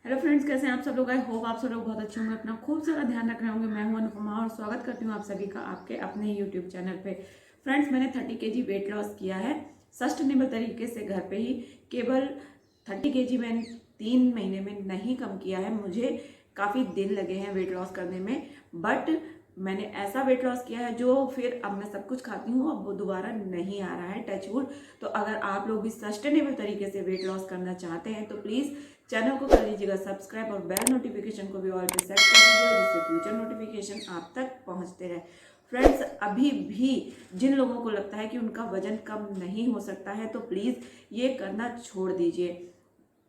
Hello friends, कैसे हैं आप सब लोग। आई होप आप सब लोग बहुत अच्छे होंगे, अपना खूब सारा ध्यान रख रहे होंगे। मैं हूं अनुपमा और स्वागत करती हूं आप सभी का आपके अपने यूट्यूब चैनल पे। फ्रेंड्स, मैंने 30 केजी वेट लॉस किया है सस्टेनेबल तरीके से घर पे ही। केवल 30 केजी मैंने 3 महीने में नहीं कम किया है। मुझे काफ़ी दिन लगे हैं वेट लॉस करने में, बट मैंने ऐसा वेट लॉस किया है जो फिर अब मैं सब कुछ खाती हूँ, अब वो दोबारा नहीं आ रहा है, टच वुड। तो अगर आप लोग भी सस्टेनेबल तरीके से वेट लॉस करना चाहते हैं तो प्लीज़ चैनल को कर लीजिएगा सब्सक्राइब और बेल नोटिफिकेशन को भी ऑल पे सेट कर दीजिएगा, जिससे फ्यूचर नोटिफिकेशन आप तक पहुंचते रहे। फ्रेंड्स, अभी भी जिन लोगों को लगता है कि उनका वजन कम नहीं हो सकता है तो प्लीज़ ये करना छोड़ दीजिए।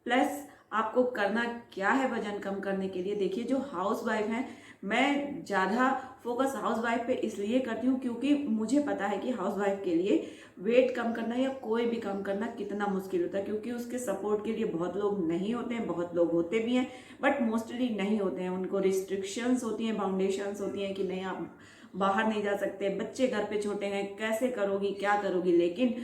प्लस आपको करना क्या है वजन कम करने के लिए। देखिए, जो हाउस वाइफ हैं, मैं ज़्यादा फोकस हाउस वाइफ पे इसलिए करती हूँ क्योंकि मुझे पता है कि हाउस वाइफ के लिए वेट कम करना या कोई भी कम करना कितना मुश्किल होता है, क्योंकि उसके सपोर्ट के लिए बहुत लोग नहीं होते हैं, बहुत लोग होते भी हैं बट मोस्टली नहीं होते हैं। उनको रिस्ट्रिक्शंस होती हैं, बाउंडेशंस होती हैं कि नहीं, आप बाहर नहीं जा सकते, बच्चे घर पे छोटे हैं, कैसे करोगी, क्या करोगी। लेकिन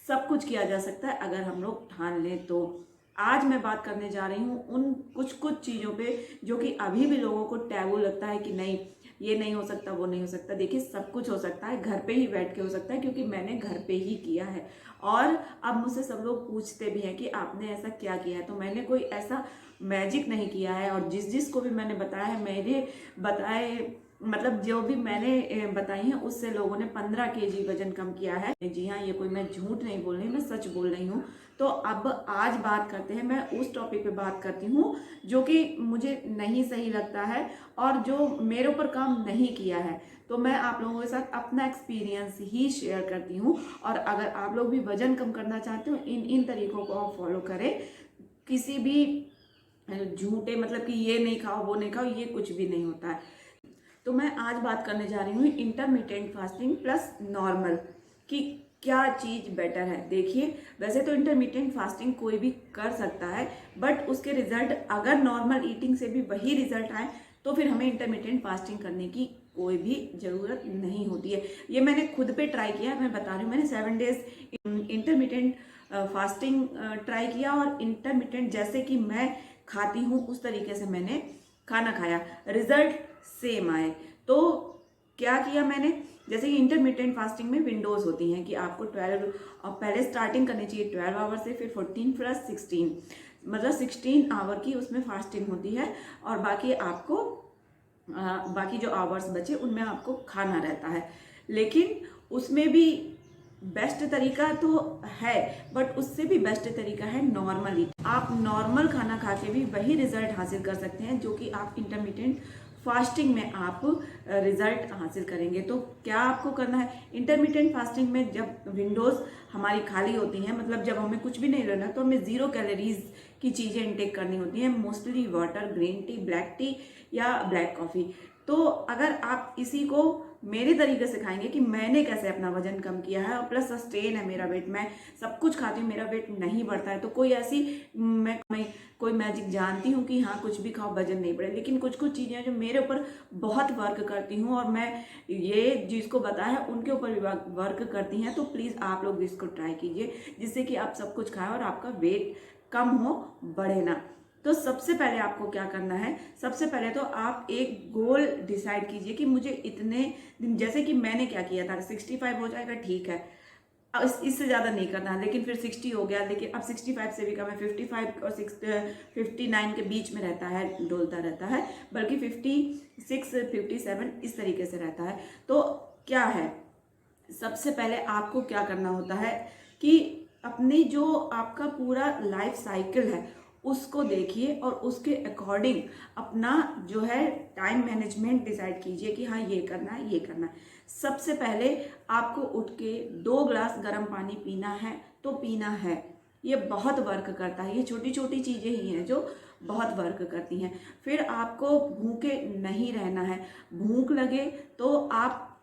सब कुछ किया जा सकता है अगर हम लोग ठान लें तो। आज मैं बात करने जा रही हूँ उन कुछ कुछ चीज़ों पे जो कि अभी भी लोगों को टैबू लगता है कि नहीं, ये नहीं हो सकता, वो नहीं हो सकता। देखिए, सब कुछ हो सकता है, घर पे ही बैठ के हो सकता है, क्योंकि मैंने घर पे ही किया है। और अब मुझसे सब लोग पूछते भी हैं कि आपने ऐसा क्या किया है। तो मैंने कोई ऐसा मैजिक नहीं किया है, और जिस जिस को भी मैंने बताया है, मेरे बताए मतलब जो भी मैंने बताई है उससे लोगों ने 15 केजी वजन कम किया है। जी हाँ, ये कोई मैं झूठ नहीं बोल रही, मैं सच बोल रही हूँ। तो अब आज बात करते हैं, मैं उस टॉपिक पे बात करती हूँ जो कि मुझे नहीं सही लगता है और जो मेरे ऊपर काम नहीं किया है। तो मैं आप लोगों के साथ अपना एक्सपीरियंस ही शेयर करती हूँ। और अगर आप लोग भी वजन कम करना चाहते हो, इन इन तरीकों को आप फॉलो करें। किसी भी झूठे मतलब कि ये नहीं खाओ, वो नहीं खाओ, ये कुछ भी नहीं होता है। तो मैं आज बात करने जा रही हूँ इंटरमिटेंट फास्टिंग प्लस नॉर्मल कि क्या चीज़ बेटर है। देखिए, वैसे तो इंटरमिटेंट फास्टिंग कोई भी कर सकता है, बट उसके रिजल्ट अगर नॉर्मल ईटिंग से भी वही रिजल्ट आए तो फिर हमें इंटरमिटेंट फास्टिंग करने की कोई भी ज़रूरत नहीं होती है। ये मैंने खुद पे ट्राई किया, मैं बता रही हूँ। मैंने 7 डेज इंटरमिटेंट फास्टिंग ट्राई किया, और इंटरमिटेंट जैसे कि मैं खाती हूँ उस तरीके से मैंने खाना खाया, रिजल्ट सेम आए। तो क्या किया मैंने, जैसे कि इंटरमिटेंट फास्टिंग में विंडोज होती हैं कि आपको 12 पहले स्टार्टिंग करनी चाहिए 12 आवर से, फिर 14 प्लस 16, मतलब 16 आवर की उसमें फास्टिंग होती है। और बाकी आपको बाकी जो आवर्स बचे उनमें आपको खाना रहता है। लेकिन उसमें भी बेस्ट तरीका तो है, बट उससे भी बेस्ट तरीका है नॉर्मली। आप नॉर्मल खाना खा के भी वही रिजल्ट हासिल कर सकते हैं जो कि आप इंटरमिटेंट फास्टिंग में आप रिजल्ट हासिल करेंगे। तो क्या आपको करना है, इंटरमिटेंट फास्टिंग में जब विंडोज हमारी खाली होती हैं, मतलब जब हमें कुछ भी नहीं लेना, तो हमें 0 कैलोरीज की चीज़ें इंटेक करनी होती हैं, mostly water, green tea, black T या ब्लैक कॉफ़ी। तो अगर आप इसी को मेरे तरीके से खाएंगे कि मैंने कैसे अपना वजन कम किया है, और प्लस सस्टेन है मेरा वेट, मैं सब कुछ खाती हूँ, मेरा वेट नहीं बढ़ता है, तो कोई ऐसी मैं कोई मैजिक जानती हूँ कि हाँ कुछ भी खाओ वजन नहीं बढ़े। लेकिन कुछ कुछ चीज़ें जो मेरे ऊपर बहुत वर्क करती हूँ, और मैं ये जिसको बताया है उनके ऊपर भी वर्क करती हैं। तो प्लीज़ आप लोग इसको ट्राई कीजिए, जिससे कि आप सब कुछ खाएं और आपका वेट कम हो, बढ़े ना। तो सबसे पहले आपको क्या करना है, सबसे पहले तो आप एक गोल डिसाइड कीजिए कि मुझे इतने दिन, जैसे कि मैंने क्या किया था, 65 हो जाएगा ठीक है, अब इससे ज़्यादा नहीं करना। लेकिन फिर 60 हो गया, लेकिन अब 65 से भी कम है, 55 और 59 के बीच में रहता है, डोलता रहता है, बल्कि 56 57 इस तरीके से रहता है। तो क्या है, सबसे पहले आपको क्या करना होता है कि अपनी जो आपका पूरा लाइफ साइकिल है उसको देखिए, और उसके अकॉर्डिंग अपना जो है टाइम मैनेजमेंट डिसाइड कीजिए कि हाँ ये करना है, ये करना है। सबसे पहले आपको उठ के 2 ग्लास गर्म पानी पीना है तो पीना है। ये बहुत वर्क करता है, ये छोटी छोटी चीज़ें ही हैं जो बहुत वर्क करती हैं। फिर आपको भूखे नहीं रहना है, भूख लगे तो आप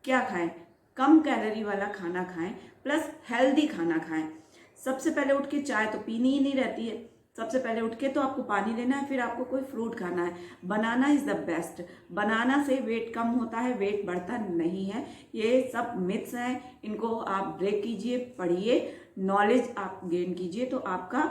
क्या खाएं, कम कैलोरी वाला खाना खाएं, प्लस हेल्दी खाना खाएं। सबसे पहले उठ के चाय तो पीनी ही नहीं रहती है, सबसे पहले उठ के तो आपको पानी लेना है, फिर आपको कोई फ्रूट खाना है। बनाना इज द बेस्ट, बनाना से वेट कम होता है, वेट बढ़ता नहीं है। ये सब मिथ्स हैं, इनको आप ब्रेक कीजिए, पढ़िए, नॉलेज आप गेन कीजिए, तो आपका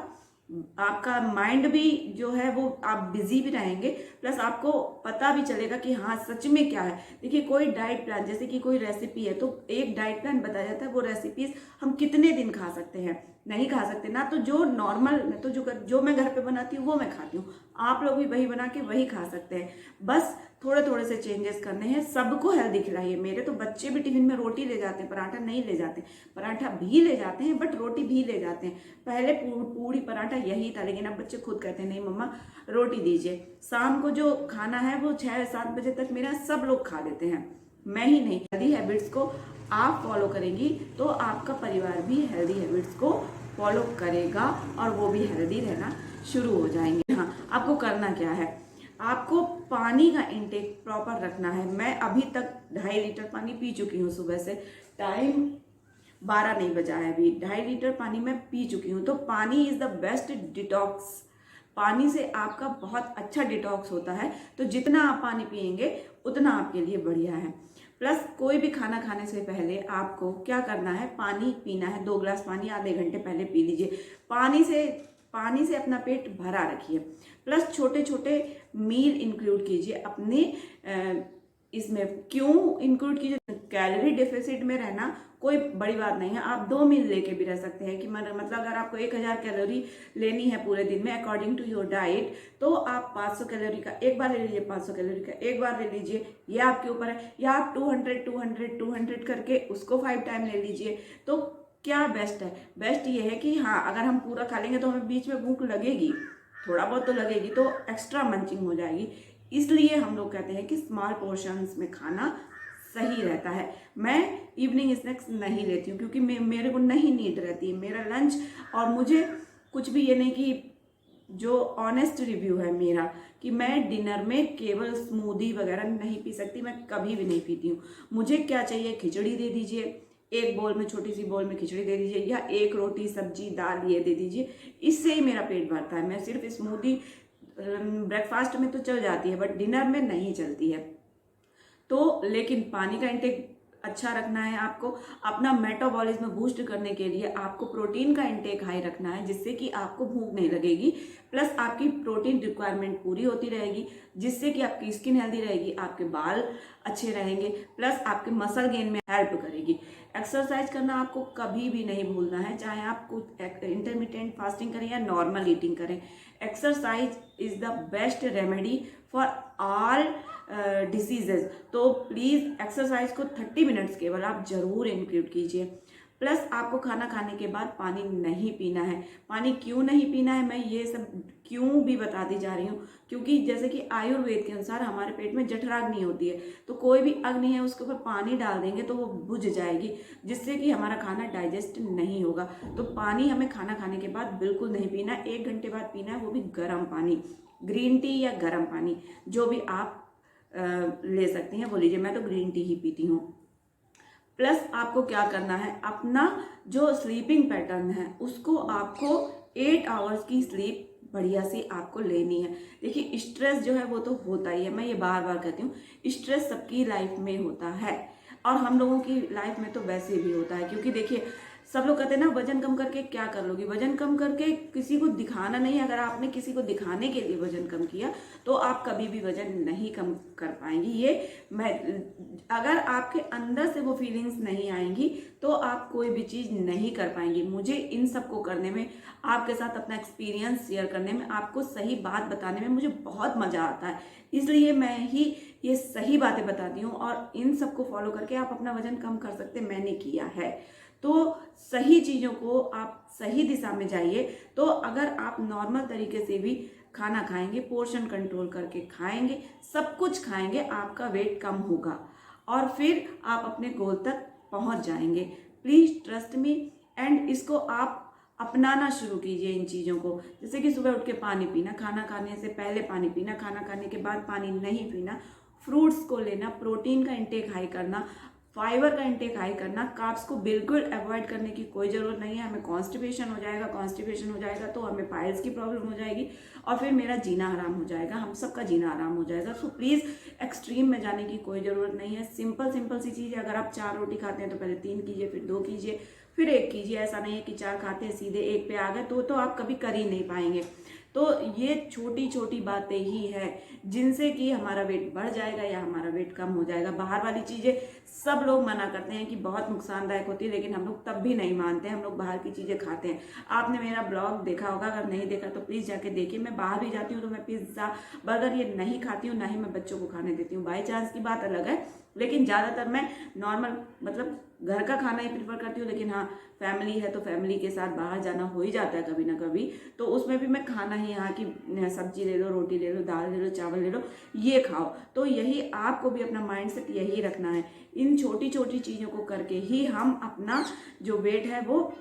आपका माइंड भी जो है वो आप बिजी भी रहेंगे, प्लस आपको पता भी चलेगा कि हाँ सच में क्या है। देखिए कोई डाइट प्लान, जैसे कि कोई रेसिपी है तो एक डाइट प्लान बताया जाता है, वो रेसिपीज हम कितने दिन खा सकते हैं, नहीं खा सकते ना। तो जो नॉर्मल, तो जो मैं घर पे बनाती हूँ वो मैं खाती हूँ, आप लोग भी वही बना के वही खा सकते हैं। बस थोड़े थोड़े से चेंजेस करने हैं, सबको हेल्दी खिलाइए। मेरे तो बच्चे भी टिफिन में रोटी ले जाते हैं, पराठा नहीं ले जाते, पराठा भी ले जाते हैं बट रोटी भी ले जाते हैं। पहले पूरी पराठा यही था, लेकिन अब बच्चे खुद कहते हैं नहीं मम्मा रोटी दीजिए। शाम को जो खाना है वो 6-7 बजे तक मेरा सब लोग खा लेते हैं, मैं ही नहीं। हेल्दी हैबिट्स को आप फॉलो करेंगी तो आपका परिवार भी हेल्दी हैबिट्स को फॉलो करेगा और वो भी हेल्दी रहना शुरू हो जाएंगे। हाँ, आपको करना क्या है, आपको पानी का इंटेक प्रॉपर रखना है। मैं अभी तक 2.5 लीटर पानी पी चुकी हूँ सुबह से, टाइम 12 नहीं बजा है अभी, 2.5 लीटर पानी मैं पी चुकी हूँ। तो पानी इज द बेस्ट डिटॉक्स, पानी से आपका बहुत अच्छा डिटॉक्स होता है। तो जितना आप पानी पिएंगे उतना आपके लिए बढ़िया है। प्लस कोई भी खाना खाने से पहले आपको क्या करना है, पानी पीना है। 2 गिलास पानी आधे घंटे पहले पी लीजिए। पानी से अपना पेट भरा रखिए। प्लस छोटे छोटे मील इंक्लूड कीजिए अपने इसमें। क्यों इंक्लूड कीजिए, कैलोरी डेफिसिट में रहना कोई बड़ी बात नहीं है। आप 2 मील लेके भी रह सकते हैं कि मतलब अगर आपको 1000 कैलोरी लेनी है पूरे दिन में अकॉर्डिंग टू योर डाइट, तो आप 500 कैलोरी का एक बार ले लीजिए, 500 कैलोरी का एक बार ले लीजिए, ये आपके ऊपर है। या आप 200 करके उसको 5 टाइम ले लीजिए। तो क्या बेस्ट है, बेस्ट ये है कि हाँ अगर हम पूरा खा लेंगे तो हमें बीच में भूख लगेगी, थोड़ा बहुत तो लगेगी, तो एक्स्ट्रा मंचिंग हो जाएगी। इसलिए हम लोग कहते हैं कि स्मॉल पोर्शंस में खाना सही रहता है। मैं इवनिंग स्नैक्स नहीं लेती हूँ क्योंकि मेरे को नहीं नीड रहती है मेरा लंच। और मुझे कुछ भी ये नहीं कि, जो ऑनेस्ट रिव्यू है मेरा, कि मैं डिनर में केवल स्मूदी वगैरह नहीं पी सकती, मैं कभी भी नहीं पीती हूँ। मुझे क्या चाहिए, खिचड़ी दे दीजिए, एक बोल में, छोटी सी बोल में खिचड़ी दे दीजिए, या एक रोटी सब्जी दाल ये दे दीजिए, इससे ही मेरा पेट भरता है। मैं सिर्फ स्मूदी ब्रेकफास्ट में तो चल जाती है बट डिनर में नहीं चलती है। तो लेकिन पानी का इंटेक अच्छा रखना है आपको। अपना मेटाबॉलिज्म बूस्ट करने के लिए आपको प्रोटीन का इंटेक हाई रखना है, जिससे कि आपको भूख नहीं लगेगी। प्लस आपकी प्रोटीन रिक्वायरमेंट पूरी होती रहेगी, जिससे कि आपकी स्किन हेल्दी रहेगी, आपके बाल अच्छे रहेंगे, प्लस आपके मसल गेन में हेल्प करेगी। एक्सरसाइज करना आपको कभी भी नहीं भूलना है, चाहे आप कुछ इंटरमिटेंट फास्टिंग करें या नॉर्मल ईटिंग करें। Exercise is the best remedy for all diseases. तो प्लीज़ एक्सरसाइज को 30 मिनट्स केवल आप जरूर इंक्लूड कीजिए। प्लस आपको खाना खाने के बाद पानी नहीं पीना है। पानी क्यों नहीं पीना है, मैं ये सब क्यों भी बताती जा रही हूँ, क्योंकि जैसे कि आयुर्वेद के अनुसार हमारे पेट में जठराग्नि होती है, तो कोई भी अग्नि है उसके ऊपर पानी डाल देंगे तो वो बुझ जाएगी, जिससे कि हमारा खाना डाइजेस्ट नहीं होगा। तो पानी हमें खाना खाने के बाद बिल्कुल नहीं पीना, 1 घंटे बाद पीना है, वो भी गर्म पानी, ग्रीन टी या गर्म पानी जो भी आप ले सकती हैं वो लीजिए। मैं तो ग्रीन टी ही पीती हूँ। प्लस आपको क्या करना है, अपना जो स्लीपिंग पैटर्न है उसको आपको 8 आवर्स की स्लीप बढ़िया सी आपको लेनी है। देखिए स्ट्रेस जो है वो तो होता ही है, मैं ये बार बार कहती हूँ, स्ट्रेस सबकी लाइफ में होता है और हम लोगों की लाइफ में तो वैसे भी होता है। क्योंकि देखिए सब लोग कहते हैं ना वजन कम करके क्या कर लोगी, वजन कम करके किसी को दिखाना नहीं। अगर आपने किसी को दिखाने के लिए वजन कम किया तो आप कभी भी वजन नहीं कम कर पाएंगी। ये मैं, अगर आपके अंदर से वो फीलिंग्स नहीं आएंगी तो आप कोई भी चीज़ नहीं कर पाएंगी। मुझे इन सब को करने में, आपके साथ अपना एक्सपीरियंस शेयर करने में, आपको सही बात बताने में मुझे बहुत मज़ा आता है, इसलिए मैं ही ये सही बातें बताती हूँ और इन सबको फॉलो करके आप अपना वजन कम कर सकते, मैंने किया है। तो सही चीज़ों को आप सही दिशा में जाइए। तो अगर आप नॉर्मल तरीके से भी खाना खाएंगे, पोर्शन कंट्रोल करके खाएंगे, सब कुछ खाएंगे, आपका वेट कम होगा और फिर आप अपने गोल तक पहुंच जाएंगे। प्लीज़ ट्रस्ट मी एंड इसको आप अपनाना शुरू कीजिए इन चीज़ों को। जैसे कि सुबह उठ के पानी पीना, खाना खाने से पहले पानी पीना, खाना खाने के बाद पानी नहीं पीना, फ्रूट्स को लेना, प्रोटीन का इंटेक हाई करना, फाइबर का इंटेक हाई करना, कार्ब्स को बिल्कुल अवॉइड करने की कोई ज़रूरत नहीं है। हमें कॉन्स्टिपेशन हो जाएगा, कॉन्स्टिपेशन हो जाएगा तो हमें पाइल्स की प्रॉब्लम हो जाएगी और फिर मेरा जीना हराम हो जाएगा, हम सबका जीना हराम हो जाएगा। सो प्लीज़ एक्सट्रीम में जाने की कोई ज़रूरत नहीं है। सिंपल सिंपल सी चीज़ है, अगर आप 4 रोटी खाते हैं तो पहले 3 कीजिए, फिर 2 कीजिए, फिर एक कीजिए। ऐसा नहीं है कि 4 खाते हैं सीधे एक पे आ गए, तो आप कभी कर ही नहीं पाएंगे। तो ये छोटी छोटी बातें ही है जिनसे कि हमारा वेट बढ़ जाएगा या हमारा वेट कम हो जाएगा। बाहर वाली चीज़ें सब लोग मना करते हैं कि बहुत नुकसानदायक होती है, लेकिन हम लोग तब भी नहीं मानते, हम लोग बाहर की चीज़ें खाते हैं। आपने मेरा ब्लॉग देखा होगा, अगर नहीं देखा तो प्लीज़ जाके देखिए। मैं बाहर भी जाती हूँ तो मैं पिज्ज़ा बर्गर ये नहीं खाती हूँ, ना ही मैं बच्चों को खाने देती हूँ। बाई चांस की बात अलग है, लेकिन ज़्यादातर मैं नॉर्मल मतलब घर का खाना ही प्रेफर करती हूँ। लेकिन हाँ, फैमिली है तो फैमिली के साथ बाहर जाना हो ही जाता है कभी ना कभी, तो उसमें भी मैं खाना ही यहाँ की सब्जी ले लो, रोटी ले लो, दाल ले लो, चावल ले लो, ये खाओ। तो यही आपको भी अपना माइंडसेट यही रखना है। इन छोटी छोटी चीज़ों को करके ही हम अपना जो वेट है वो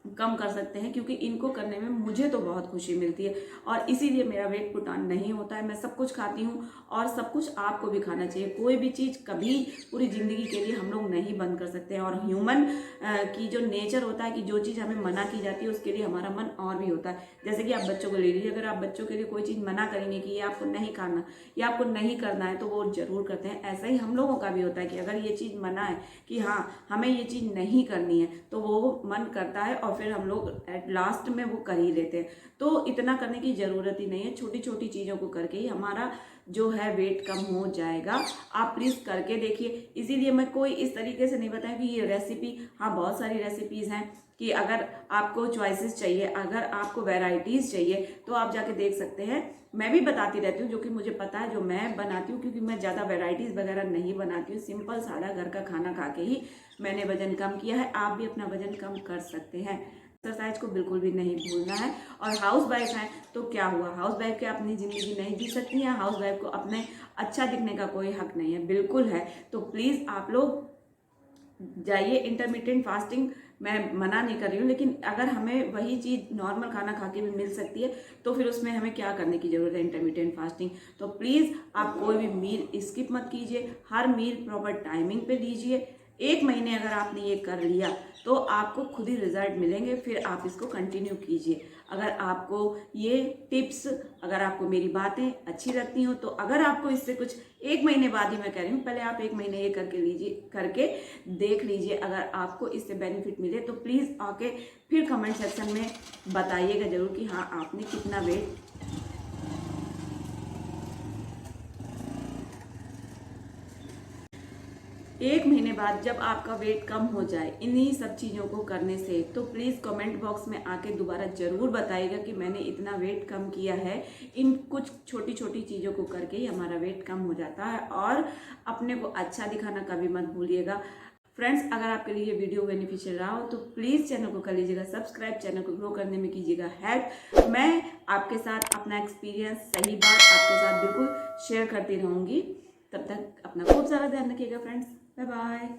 कम कर सकते हैं, क्योंकि इनको करने में मुझे तो बहुत खुशी मिलती है और इसीलिए मेरा वेट पुट ऑन नहीं होता है। मैं सब कुछ खाती हूँ और सब कुछ आपको भी खाना चाहिए। कोई भी चीज़ कभी पूरी ज़िंदगी के लिए हम लोग नहीं बंद कर सकते हैं। और ह्यूमन की जो नेचर होता है कि जो चीज़ हमें मना की जाती है उसके लिए हमारा मन और भी होता है। जैसे कि आप बच्चों को ले लीजिए, अगर आप बच्चों के लिए कोई चीज़ मना करेंगे कि ये आपको नहीं खाना, ये आपको नहीं करना है, तो वो जरूर करते हैं। ऐसा ही हम लोगों का भी होता है कि अगर ये चीज़ मना है कि हाँ हमें ये चीज़ नहीं करनी है, तो वो मन करता है और फिर हम लोग एट लास्ट में वो कर ही लेते हैं। तो इतना करने की ज़रूरत ही नहीं है, छोटी छोटी चीज़ों को करके ही हमारा जो है वेट कम हो जाएगा। आप प्लीज़ करके देखिए। इसीलिए मैं कोई इस तरीके से नहीं बताया कि ये रेसिपी, हाँ बहुत सारी रेसिपीज़ हैं कि अगर आपको चॉइसेस चाहिए, अगर आपको वैरायटीज़ चाहिए तो आप जाके देख सकते हैं। मैं भी बताती रहती हूँ जो कि मुझे पता है, जो मैं बनाती हूँ, क्योंकि मैं ज़्यादा वैरायटीज़ वगैरह नहीं बनाती हूँ। सिंपल सादा घर का खाना खा के ही मैंने वजन कम किया है। आप भी अपना वजन कम कर सकते हैं। एक्सरसाइज को बिल्कुल भी नहीं भूलना है। और हाउस वाइफ हैं तो क्या हुआ, हाउस वाइफ के अपनी ज़िंदगी नहीं जी सकती हैं, हाउस वाइफ को अपने अच्छा दिखने का कोई हक नहीं है, बिल्कुल है। तो प्लीज़ आप लोग जाइए। इंटरमिटेंट फास्टिंग मैं मना नहीं कर रही हूँ, लेकिन अगर हमें वही चीज़ नॉर्मल खाना खा के भी मिल सकती है तो फिर उसमें हमें क्या करने की ज़रूरत है इंटरमिटेंट फास्टिंग। तो प्लीज़ आप कोई भी मील स्किप मत कीजिए, हर मील प्रॉपर टाइमिंग पे लीजिए। 1 महीने अगर आपने ये कर लिया तो आपको खुद ही रिजल्ट मिलेंगे, फिर आप इसको कंटिन्यू कीजिए। अगर आपको ये टिप्स, अगर आपको मेरी बातें अच्छी लगती हो, तो अगर आपको इससे कुछ 1 महीने बाद ही मैं कह रही हूँ, पहले आप 1 महीने ये करके लीजिए, करके देख लीजिए। अगर आपको इससे बेनिफिट मिले तो प्लीज़ आके फिर कमेंट सेक्शन में बताइएगा ज़रूर कि हाँ आपने कितना वेट 1 महीने बाद जब आपका वेट कम हो जाए इन्हीं सब चीज़ों को करने से, तो प्लीज़ कमेंट बॉक्स में आके दोबारा ज़रूर बताइएगा कि मैंने इतना वेट कम किया है। इन कुछ छोटी छोटी चीज़ों को करके ही हमारा वेट कम हो जाता है। और अपने को अच्छा दिखाना कभी मत भूलिएगा। फ्रेंड्स, अगर आपके लिए ये वीडियो बेनिफिशियल रहा हो तो प्लीज़ चैनल को कर लीजिएगा सब्सक्राइब, चैनल को ग्रो करने में कीजिएगा हेल्प। मैं आपके साथ अपना एक्सपीरियंस, सही बात आपके साथ बिल्कुल शेयर करती रहूँगी। तब तक अपना खूब सारा ध्यान रखिएगा फ्रेंड्स। Bye bye.